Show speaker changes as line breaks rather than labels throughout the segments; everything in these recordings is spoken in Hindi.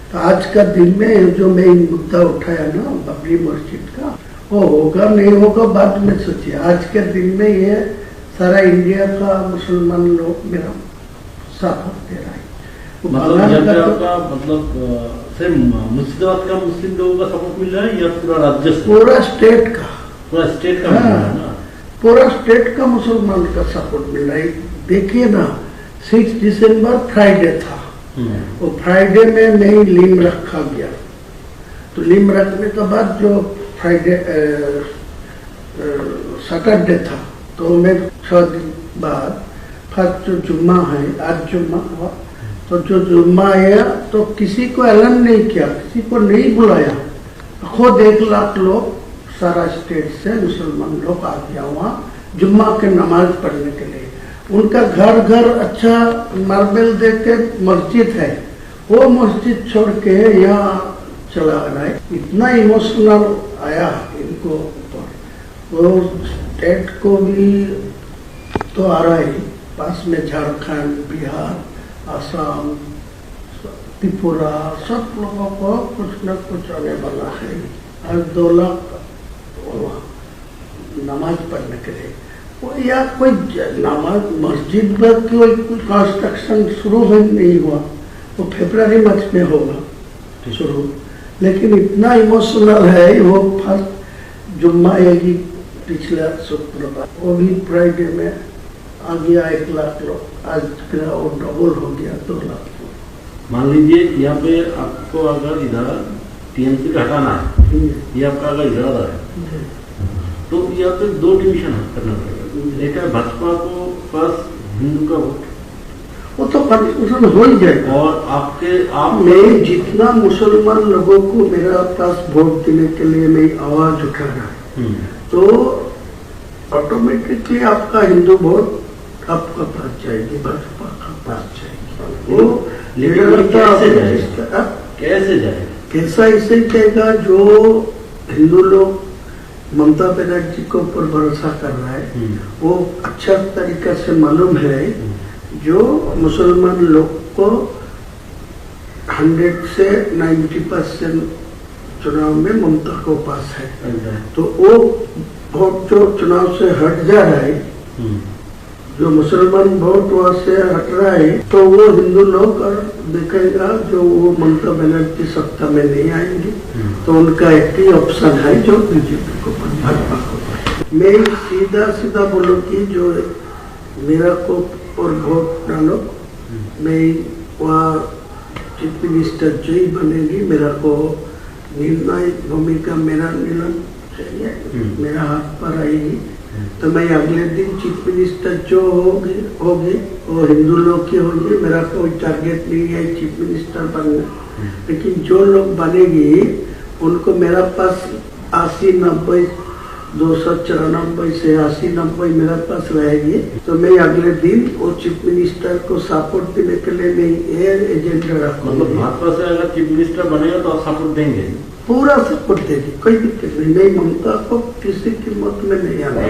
तो आज का दिन में जो मैं मुद्दा उठाया ना बाबरी मस्जिद का, वो होगा नहीं होगा बाद में सोचिए। आज के दिन में ये सारा इंडिया का मुसलमान लोग मेरा साथ दे रहा है।
मतलब सिर्फ मुर्शिदाबाद का मुस्लिम लोगों का सपोर्ट मिल रहा है या पूरा राज्य से?
पूरा स्टेट का
मिल रहा है ना?
पूरा स्टेट का मुसलमान का सपोर्ट मिल रहा है। देखिए ना 6 दिसंबर फ्राइडे था, वो फ्राइडे में नहीं लीम रखा गया, तो लीम रखने के बाद जो फ्राइडे सैटरडे था, तो मैं 6 दिन बाद फर्स्ट जो जुम्मा है, आज जुम्मा हुआ, तो जो जुम्मा आया तो किसी को ऐलान नहीं किया, किसी को नहीं बुलाया, खुद 1 लाख लोग सारा स्टेट से मुसलमान लोग आ गया वहाँ जुम्मा के नमाज पढ़ने के लिए। उनका घर घर अच्छा मार्बल दे के मस्जिद है, वो मस्जिद छोड़ के यहाँ चला रहा है। इतना इमोशनल आया इनको ऊपर, वो स्टेट को भी तो आ रहा है, पास में झारखंड, बिहार, असम, त्रिपुरा, सब लोगों को कुछ न कुछ आने वाला है। आज 2 लाख नमाज पढ़ने के लिए, वो या कोई नमाज मस्जिद में कोई कंस्ट्रक्शन शुरू नहीं हुआ, वो फरवरी मार्च में होगा शुरू, लेकिन इतना इमोशनल है। वो फर्स्ट जुम्मा आएगी पिछला शुक्रवार, वो भी फ्राइडे में आ गया 1 लाख लोग, आज फिर वो डबल हो गया 2 लाख।
मान लीजिए यहाँ पे आपको अगर इधर टीएमसी का हटाना है, ये आपका अगर इरादा है, तो यहाँ पे 2 डिवीजन करना पड़ेगा। एक है भाजपा को पास हिंदू का वोट,
वो तो कन्फ्यूजन हो ही जाएगा।
और आप
मैं जितना मुसलमान लोगों को मेरा पास वोट देने के लिए मैं आवाज उठा रहा है, तो ऑटोमेटिकली आपका हिंदू वोट आपका पास जाएगी, भाजपा का पास जाएगी। वो
कैसे जाएगा?
कैसा इसे जाएगा? जो हिंदू लोग ममता बनर्जी के ऊपर भरोसा कर रहा है, वो अच्छा तरीका से मालूम है जो मुसलमान लोग को 100 से 90% चुनाव में ममता को पास है, तो वो वोट जो चुनाव से हट जा रहा है, जो मुसलमान वोट वहां से हट रहा है, तो वो हिंदू लोग देखेगा जो वो ममता बनर्जी सत्ता में नहीं आएंगे, तो उनका एक ही ऑप्शन है जो बीजेपी को, भाजपा को। मैं सीधा बोलूँ कि जो मेरा को और वोट डालो, मैं वहाँ चीफ मिनिस्टर जो ही बनेगी, मेरा को निर्णायक भूमिका मेरा निर्णय चाहिए, मेरा हाथ पर आएगी, तो मैं अगले दिन चीफ मिनिस्टर जो होगी वो हिंदू लोग की होगी। मेरा कोई टारगेट नहीं है चीफ मिनिस्टर बनना, लेकिन जो लोग बनेगी उनको मेरा पास 80-90 294 से 80-90 मेरे पास रहेगी, तो मैं अगले दिन वो चीफ मिनिस्टर को सपोर्ट देने के लिए मैं एयर एजेंडा रखूंगा।
मतलब भाजपा से अगर चीफ मिनिस्टर बनेगा तो आप सपोर्ट देंगे?
पूरा सपोर्ट देगी, कोई दिक्कत नहीं। मैं ममता को किसी कीमत में नहीं आना।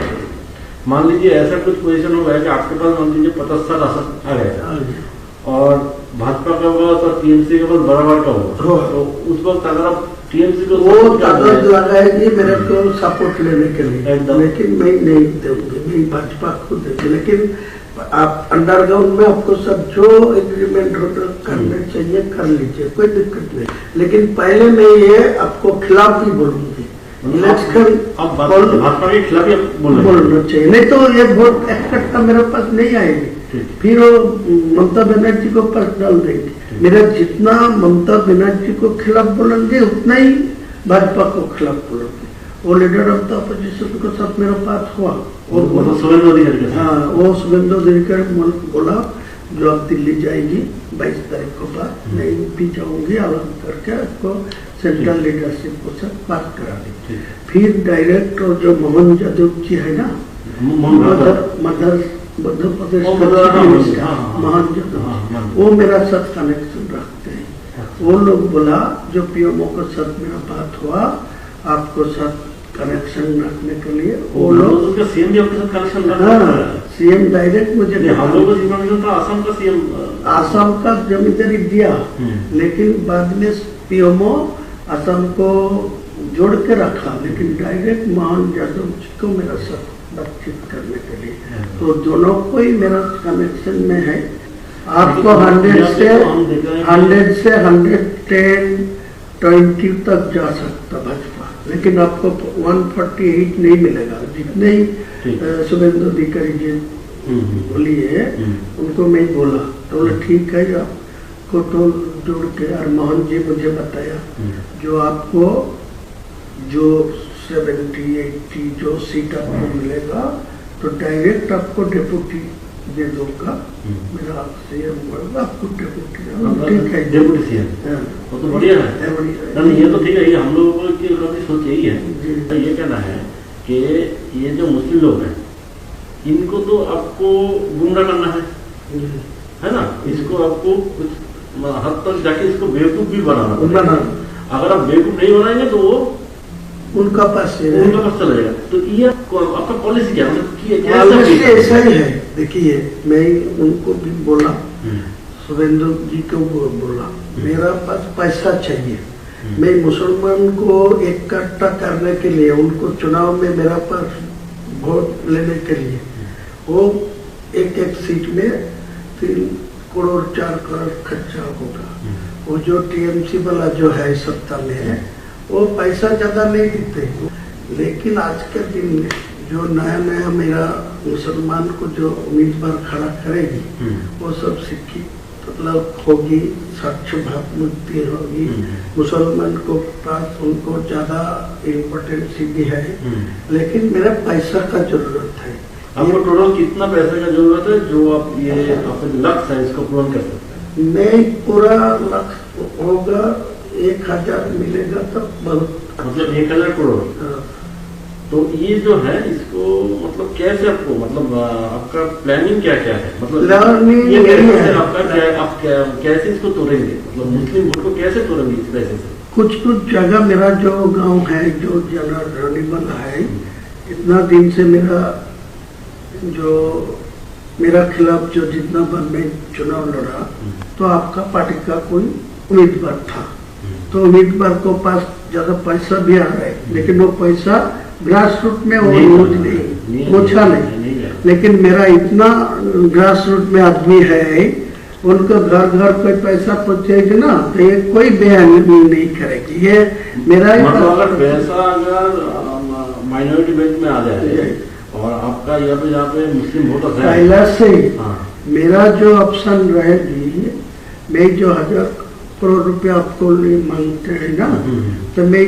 मान लीजिए ऐसा कुछ पोजीशन हो गया कि आपके पास मान लीजिए 50 आ गया और भाजपा का होगा तो टीएमसी के पास बराबर का होगा, तो उस वक्त अगर आप टीएमसी को
वो ताकत लगाएगी मेरे को सपोर्ट लेने के लिए, लेकिन मैं नहीं दूंगी, मैं भाजपा को दूंगी। लेकिन आप अंडरग्राउंड में आपको सब जो एग्रीमेंट करने चाहिए कर लीजिए, कोई दिक्कत नहीं। लेकिन पहले मैं ये आपको खिलाफ ही बोलूंगी, इलेक्शन
भाजपा के खिलाफ
बोलना चाहिए, नहीं तो ये वोट इकट्ठा मेरे पास नहीं आएगी, फिर वो ममता बनर्जी को पास डाल देंगे। मेरा जितना ममता बनर्जी को खिलाफ बोलेंगे उतना ही भाजपा को खिलाफ बोलेंगे। वो लीडर ऑफ द अपोजिशन को सब मेरे पास हुआ,
शुभेंदु अधिकारी,
हाँ वो शुभेंदु अधिकारी बोला जो अब दिल्ली जाएगी 22 तारीख को बाद, मैं भी जाऊंगी, अलग करके आपको सेंट्रल लीडरशिप को सब बात करा दी। फिर डायरेक्ट जो मोहन यादव जी है ना, मध्य प्रदेश मोहन यादव, वो मेरा साथ कनेक्शन रखते हैं। वो लोग बोला जो पीएमओ के साथ मेरा बात हुआ, आपको साथ कनेक्शन रखने के लिए वो लोग
सीएम भी आपके साथ कनेक्शन
सीएम डायरेक्ट मुझे
नहीं, हम लोगों को इंफॉर्मेशन था आसाम का सीएम
आसाम का जमींदारी दिया, लेकिन बाद में पीएमओ आसाम को जोड़ के रखा, लेकिन डायरेक्ट मोहन यादव जी को मेरा साथ बातचीत करने के लिए, तो दोनों को ही मेरा कनेक्शन में है। आपको 100 से 110, 20 तक जा सकता भाजपा, लेकिन आपको 148 नहीं मिलेगा। जितने ही शुभेंदु अधिकारी जी बोलिए उनको मैं बोला, तो बोला ठीक है, आपको तो जोड़ के, और मोहन जी मुझे बताया जो आपको जो 70-80 जो सीट आपको मिलेगा तो डायरेक्ट आपको डेप्यूटी दे दूंगा, मेरा सीएम बोलेगा आपको डेप्यूटी, ठीक है
डेप्यूटी सीएम, वो तो बढ़िया है। नहीं ये तो ठीक है, ये हम लोगों की सोच यही है। ये कहना है कि ये जो मुस्लिम लोग हैं इनको तो आपको गुमराह करना है ना, इसको आपको कुछ हद तक जाके इसको बेवकूफ भी बनाना। अगर आप बेवकूफ नहीं बनाएंगे तो वो
उनका पास
चलेगा। तो ये आपका पॉलिसी क्या है?
पॉलिसी ऐसा ही है। देखिए मैं उनको भी बोला, शुभेंदु जी को बोला, मेरा पास पैसा चाहिए, मैं मुसलमान को इकट्ठा करने के लिए, उनको चुनाव में मेरा पास वोट लेने के लिए, वो एक सीट में 3 करोड़ 4 करोड़ खर्चा होगा। वो जो टीएमसी वाला जो है सत्ता में है वो पैसा ज्यादा नहीं देते, लेकिन आज के दिन में जो नया नया मेरा मुसलमान को जो उम्मीदवार खड़ा करेगी वो सब शिक्षित मतलब होगी, साक्ष्य भावमुक्ति होगी, मुसलमान को पास उनको ज्यादा इम्पोर्टेंस भी है, लेकिन मेरा पैसा का जरूरत है।
आपको टोटल कितना पैसे का जरूरत है जो आप ये अपने लक्ष्य है इसको पूर्ण कर सकते हैं?
नहीं, पूरा लक्ष्य होगा 1000 मिलेगा तो बहुत,
मतलब 1000 करोड़। तो ये जो है इसको मतलब कैसे आपको मतलब आपका प्लानिंग क्या क्या है? मतलब
ये
है आपका क्या, आप कैसे इसको तोड़ेंगे? मतलब मुस्लिम वोट को कैसे तोड़ेंगे इस पैसे से?
कुछ जगह मेरा जो गांव है जो रहने वाला है, इतना दिन से मेरा खिलाफ जो जितना बार मैं चुनाव लड़ा तो आपका पार्टी का कोई उम्मीदवार था, तो उम्मीदवार को पास ज्यादा पैसा भी आ रहा है, लेकिन वो पैसा ग्रास रूट में वो यूज नहीं पहुंचा नहीं। लेकिन मेरा इतना ग्रास रूट में आदमी है, उनको घर घर कोई पैसा पहुंचेगी ना तो ये कोई बयान नहीं करेगी। ये मेरा
मतलब अगर पैसा अगर माइनॉरिटी बेल्ट में आ जाए और आपका यहाँ पे मुस्लिम वोटर है
पहला से मेरा जो ऑप्शन रहेगी, मैं जो 1000 करोड़ रुपया आपको मांगते हैं ना, तो मैं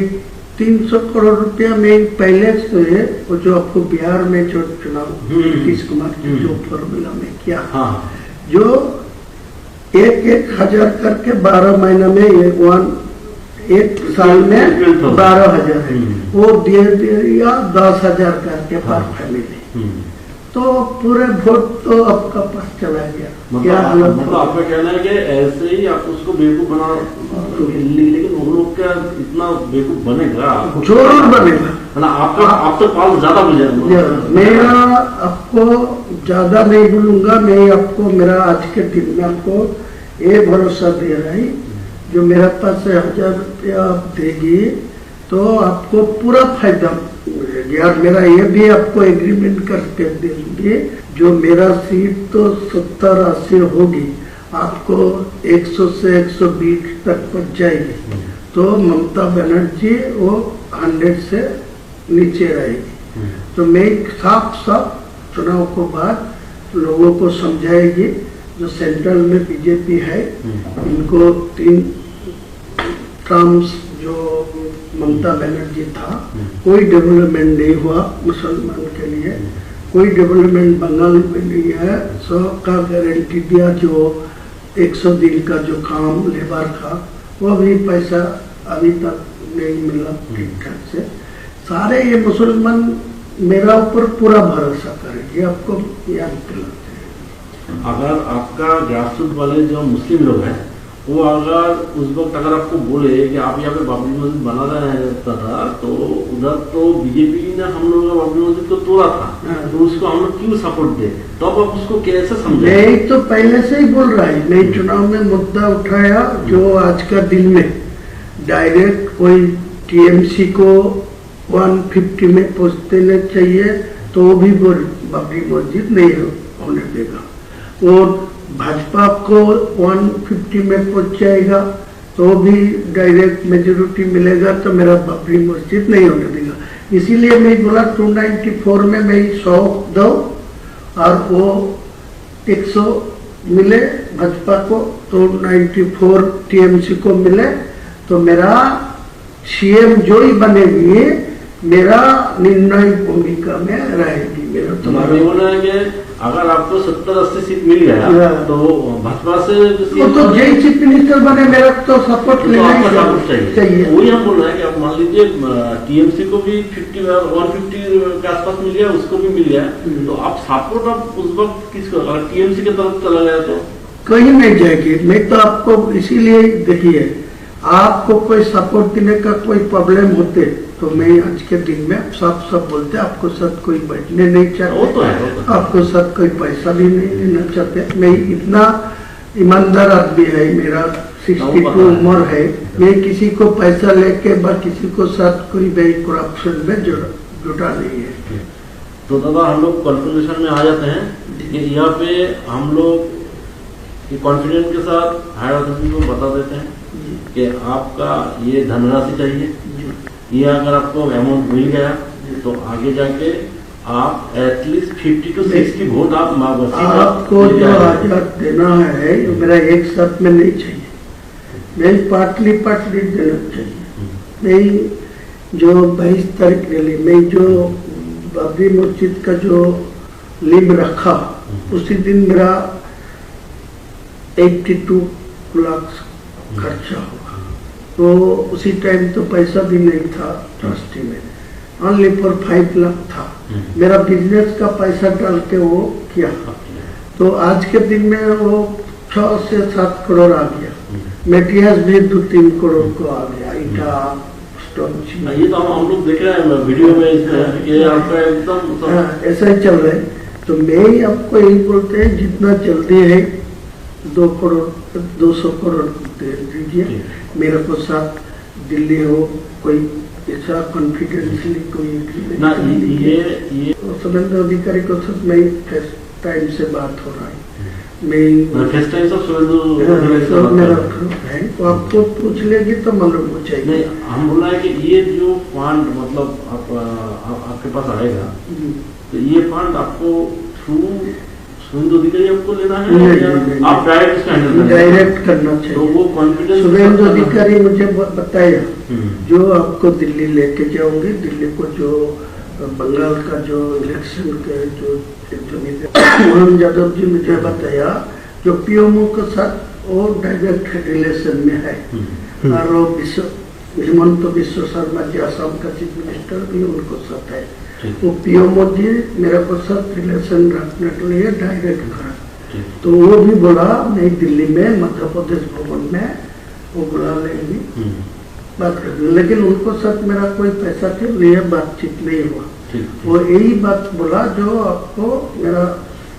300 करोड़ रुपया में पहले से वो जो आपको बिहार में जो चुनाव नीतीश कुमार की जो फॉर्मूला में किया, जो 1,000 करके 12 महीना में एक साल में 12,000 है, वो दे दिया 10,000 करके पर फैमिली, तो पूरे वोट तो आपका पास चला गया।
मतलब आपका कहना है कि ऐसे ही आप उसको बेवकूफ बना, लेकिन वो लोग क्या इतना बेवकूफ बनेगा?
जरूर बनेगा
ना, आपका आप तो पास ज्यादा मिल जाएगा।
मेरा आपको ज्यादा नहीं बोलूंगा, मैं आपको मेरा आज के दिन में आपको ये भरोसा दे रहा है, जो मेरा पास 1000 रुपया आप देगी तो आपको पूरा फायदा मिलेगा। और मेरा ये भी आपको एग्रीमेंट करके देंगे, जो मेरा सीट तो 70-80 होगी, आपको 100 से 120 तक पहुंच जाएगी, तो ममता बनर्जी वो 100 से नीचे रहेगी। तो मैं साफ चुनाव को बाद लोगों को समझाएगी, जो सेंट्रल में बीजेपी है इनको 3 टर्म्स जो ममता बनर्जी था, कोई डेवलपमेंट नहीं हुआ मुसलमान के लिए, कोई डेवलपमेंट बंगाल में नहीं है। 100 का गारंटी दिया, जो 100 दिन का जो काम लेबर का वो भी पैसा अभी तक नहीं मिला ठीक ठाक से। सारे ये मुसलमान मेरा ऊपर पूरा भरोसा करेंगे, आपको याद दिलाते हैं।
अगर आपका ग्रासरूट वाले जो मुस्लिम लोग हैं वो अगर उस वक्त अगर आपको बोले कि आप यहाँ पे बाबरी मस्जिद बना रहे था, तो उधर तो बीजेपी ने हम लोगों का बाबरी मस्जिद को तोड़ा था, तो उसको हम लोग क्यों सपोर्ट दे, तो अब आप उसको कैसे समझे?
मैं तो पहले से ही बोल रहा है, मैं चुनाव में मुद्दा उठाया जो आज का दिन में डायरेक्ट कोई टीएमसी को 150 में पहुंच देना चाहिए, तो वो भी बाबरी मस्जिद नहीं होने देगा। और भाजपा को 150 में पहुंच जाएगा तो भी डायरेक्ट मेजोरिटी मिलेगा, तो मेरा बाबरी मस्जिद नहीं होने देगा। इसीलिए मैं बोला 294 में मैं 100 दो और वो 100 मिले भाजपा को, तो 94 टीएमसी को मिले, तो मेरा सीएम जो ही बनेगी मेरा निर्णायक भूमिका में रहेगी। मेरा
तुम्हारा बोलना है कि अगर आपको 70-80 सीट मिल गया तो भाजपा से
तो जय चीफ मिनिस्टर बने, मेरा तो सपोर्ट लेना चाहिए।
वही हम बोल रहे हैं कि आप मान लीजिए टीएमसी को भी 150 के आसपास मिल गया, उसको भी मिल गया, तो आप सपोर्ट आप उस वक्त किसको, अगर टीएमसी की तरफ चला गया तो
कहीं नहीं जाएगी। मैं तो आपको इसीलिए देखिए, आपको कोई सपोर्ट देने का कोई प्रॉब्लम होते तो मैं आज के दिन में सब बोलते आपको साथ कोई बैठने नहीं चाहते,
तो है।
आपको साथ कोई पैसा भी नहीं लेना चाहते। मैं इतना ईमानदार आदमी है, मेरा 62 उम्र है, मैं किसी को पैसा लेके किसी को साथ कोई भी करप्शन में जुटा नहीं है।
तो दादा हम लोग कंक्लूजन में आ जाते हैं कि यहाँ पे हम लोग कॉन्फिडेंस के साथ हायर अथॉरिटी को बता देते हैं कि आपका ये धनराशि चाहिए, ये अगर आपको अमाउंट मिल गया तो आगे जाके आप एटलीस्ट 50 to 60 वोट आप
आपको जो आजाद देना है मेरा एक साथ में नहीं चाहिए, मैं पार्टली देना चाहिए। मैं जो 22 तारीख रैली में जो बाबरी मस्जिद का जो लिम रखा उसी दिन मेरा 82 लाख खर्चा होगा, तो उसी टाइम तो पैसा भी नहीं था ट्रस्टी में, ओनली फॉर 5 लाख था। मेरा बिजनेस का पैसा डाल के वो किया, तो आज के दिन में वो 6 से 7 करोड़ आ गया। मेटेरियल्स भी 2-3 करोड़ को आ गया, ईटा स्टोन।
ये तो हम लोग देख रहे हैं वीडियो में, ये आपका एकदम
ऐसा ही चल रहा है। तो मैं आपको यही बोलते हैं जितना जल्दी है 2 करोड़ 200 करोड़ दे दीजिए। मेरे को साथ दिल्ली हो कोई ऐसा कॉन्फिडेंशियली कोई
ना, ये
सुरेंद्र अधिकारी को साथ मैं फर्स्ट टाइम से बात हो रहा है, मैं
फर्स्ट टाइम
सब मेरा है, तो आपको पूछ लेगी तो मालूम हो जाएगी।
नहीं, हम बोल रहे हैं कि ये जो फंड मतलब आपके पास आएगा, तो ये फंड आपको थ्रू सुरेंद्र अधिकारी आपको लेना है, आप
डायरेक्ट करना चाहिए।
तो वो कॉन्फिडेंस
सुरेंद्र अधिकारी मुझे बताया जो आपको दिल्ली लेके जाओगे, दिल्ली को जो बंगाल का जो इलेक्शन के जो मोहन यादव जी मुझे बताया जो पीएमओ के साथ वो डायरेक्ट रिलेशन में है, और वो हिमंत विश्व शर्मा जी असम का चीफ मिनिस्टर भी उनको साथ है, वो पीएमओ जी मेरे को साथ रिलेशन रखने के लिए डायरेक्ट करा। तो वो भी बोला नहीं दिल्ली में मध्य प्रदेश भवन में वो बुला लेंगे बात करेंगे, लेकिन उनको साथ मेरा कोई पैसा के लिए बातचीत नहीं हुआ। वो यही बात बोला जो आपको मेरा।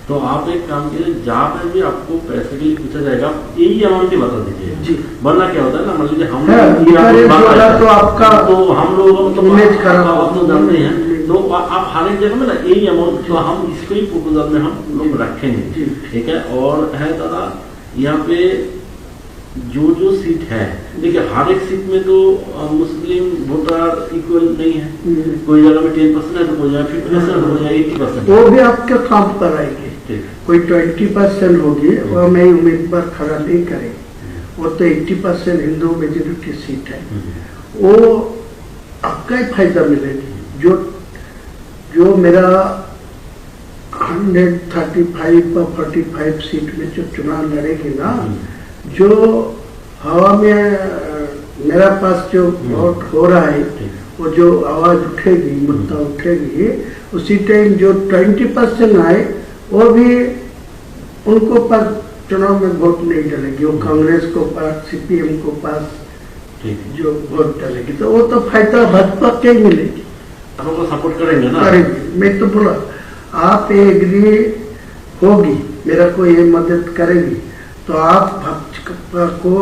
तो आप एक काम कीजिए, जहाँ पे भी आपको पैसे के लिए पूछा जाएगा यही अमाउंट ही बता दीजिए जी, वरना क्या होता है ना, मान लीजिए हम
तो आपका
तो हम लोग तो जानते हैं, तो आप हर एक जगह में ना यही अमाउंट, तो हम इसको ही प्रपोजल में हम लोग रखेंगे, ठीक है। और है दादा यहाँ पे जो सीट है, देखिए हर एक सीट में तो मुस्लिम वोटर इक्वल नहीं है, कोई जगह में 10% है, तो कोई जगह 50% हो जाए 80%,
वो भी आपके काम पर आएंगे। कोई 20% होगी और मैं उम्मीदवार खड़ा नहीं करेंगे, वो तो 80% हिंदू मेजोरिटी सीट है, वो आपका ही फायदा मिलेगी। जो मेरा 135 और 45 सीट में जो चुनाव लड़ेगी ना, जो हवा में मेरा पास जो वोट हो रहा है, वो जो आवाज उठेगी, मुद्दा उठेगी, उसी टाइम जो 20% आए वो भी उनको पर चुनाव में वोट नहीं डालेगी, वो कांग्रेस को पास, सीपीएम को पास जो वोट डालेगी, तो वो तो फायदा भाजपा के ही मिलेगी।
आपको सपोर्ट करेंगे ना?
करेंगे। मैं तो बोला आप एग्री होगी, मेरा को ये मदद करेगी, तो आप भाजपा को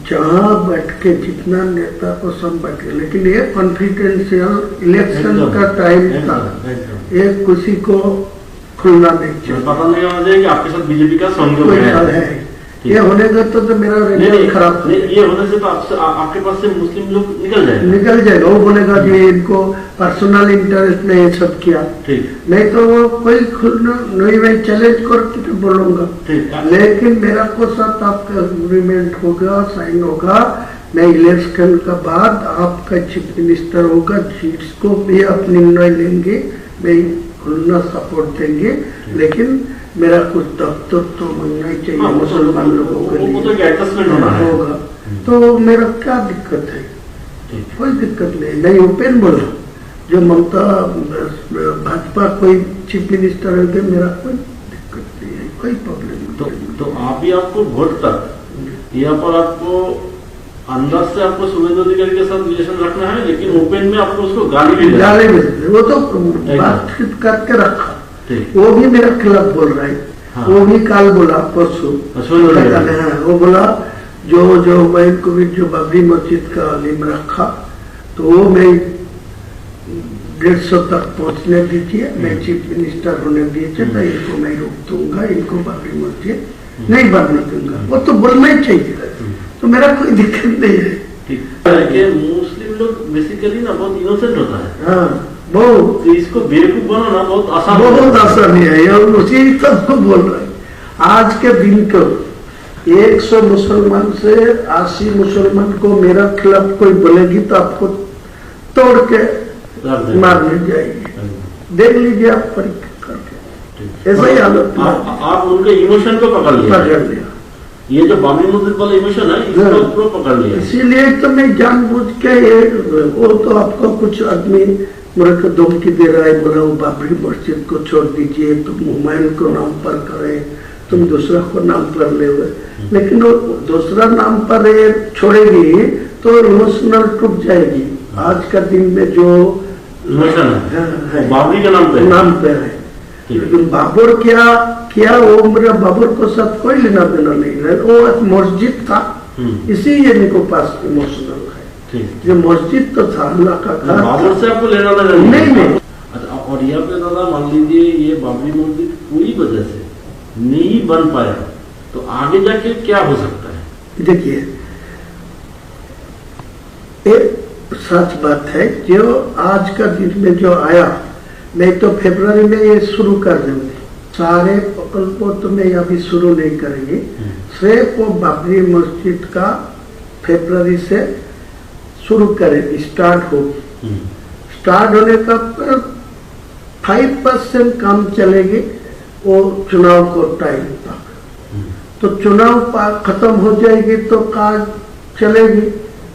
जहाँ बैठ के जितना नेता को सब बैठे, लेकिन ये कॉन्फिडेंशियल इलेक्शन का टाइम था, ये किसी को खुलना नहीं चाहिए।
पता नहीं होना चाहिए कि आपके साथ बीजेपी का संयोग है।
ये होने का तो मेरा रिजल्ट खराब
नहीं, ये होने से तो आपके पास से मुस्लिम लोग निकल जाएगा।
वो बोलेगा कि इनको पर्सनल इंटरेस्ट ने ये सब किया, नहीं तो वो कोई खुलना नहीं, मैं चैलेंज करके बोलूंगा, लेकिन मेरा को साथ आपका एग्रीमेंट होगा, साइन होगा, मैं इलेक्शन का बाद आपका चीफ मिनिस्टर होगा, जिसको भी आप निर्णय लेंगे मैं खुलना सपोर्ट देंगे, लेकिन मेरा कुछ दफ्तर तो बनना ही चाहिए मुसलमान लोगों के लिए होगा, तो मेरा क्या दिक्कत है? कोई दिक्कत नहीं। मैं ओपन बोला, जो ममता भाजपा कोई चीफ मिनिस्टर होंगे, मेरा कोई दिक्कत नहीं है, कोई प्रॉब्लम नहीं।
तो आप ही आपको वोट तक यहाँ पर आपको अंदाज से आपको शुभेंदु अधिकारी के साथ रिलेशन रखना है, लेकिन ओपन में आपको उसको गाली भी
वो तो बातचीत करके रखा, वो भी मेरे खिलाफ बोल रहा है। हाँ। वो भी काल बोला परसों, वो बोला जो मैं इनको भी जो बाबरी मस्जिद का लिम रखा, तो वो मैं 150 तक पहुंचने दीजिए, मैं चीफ मिनिस्टर होने दीजिए, तो इनको मैं रोक दूंगा, इनको बाबरी मस्जिद नहीं बनने दूंगा। वो तो बोलना ही चाहिए, तो मेरा कोई दिक्कत नहीं है।
मुस्लिम लोग बेसिकली ना बहुत इनोसेंट होता है।
हाँ, बहुत,
इसको बेवकूफ बनाना बहुत आसान
है, उसी सबको बोल रहे हैं। आज के दिन को 100 मुसलमान से 80 मुसलमान को मेरा खिलाफ कोई बोलेगी तो आपको तोड़ के मारने जाएगी, देख लीजिए आप परीक्षा करके, ऐसा ही हालत।
आप उनके इमोशन को पकड़ लिया, ये जो बाबरी मस्जिद वाला इमोशन है इसको पकड़ लिया, इसीलिए तो मैं जानबूझ के वो तो आपको कुछ आदमी मेरे को धमकी दे रहा है, बोला वो बाबरी मस्जिद को छोड़ दीजिए, तुम हुमायूं को नाम पर करे, तुम दूसरा को नाम पर ले हुए, लेकिन वो दूसरा नाम पर छोड़ेगी तो इमोशनल टूट जाएगी। आज का दिन में जो इमोशन है बाबरी के नाम पे है,
लेकिन बाबर क्या वो मेरा बाबर को साथ कोई लेना देना नहीं है, वो एक मस्जिद था, इसी इनको पास इमोशनल है। जो मस्जिद तो था अल्लाह का घर,
बाबर से आपको लेना देना
नहीं।
अच्छा, और यहाँ पे दादा मान लीजिए ये बाबरी मस्जिद पूरी वजह से नहीं बन पाया, तो आगे जाके क्या हो सकता है?
देखिए, एक सच बात है, जो आज का दिन में जो आया, मैं तो फरवरी में ये शुरू कर देंगे, सारे प्रकल्पों तो मैं अभी शुरू नहीं करेंगे, सिर्फ वो बाबरी मस्जिद का फरवरी से शुरू करें, स्टार्ट होगी, स्टार्ट होने का 5% काम चलेगी वो चुनाव को टाइम तक, तो चुनाव खत्म हो जाएगी तो कार्य चलेगी।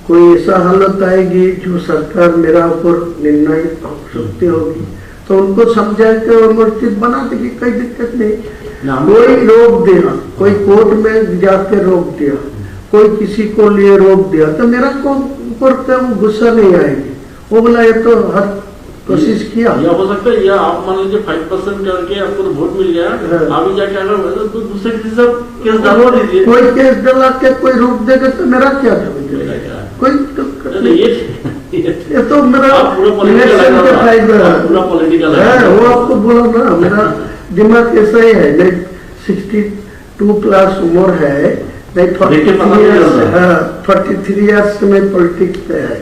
कोई ऐसा हालत आएगी जो सरकार मेरा ऊपर निर्णय हो सकती होगी, तो उनको समझा के वो मस्जिद बना देगी, कोई दिक्कत नहीं। कोई रोक दिया, कोई कोर्ट में जाके रोक दिया, कोई किसी को लिए रोक दिया, तो मेरा को ऊपर पे वो गुस्सा नहीं आएगी, वो बोला ये तो हर कोशिश किया।
या हो सकता है, या आप मान लीजिए 5% करके आपको तो वोट मिल गया, आगे जाके अगर तो दूसरे किसी से केस डालवा दीजिए, कोई केस डाला के कोई रोक देगा तो मेरा क्या कोई ये तो मेरा इलेक्शन का फायदा है, वो आपको बोला ना, मेरा दिमाग ऐसा ही है, नहीं 62+ उम्र है, नहीं 43 ईयर्स में पॉलिटिक्स पे है,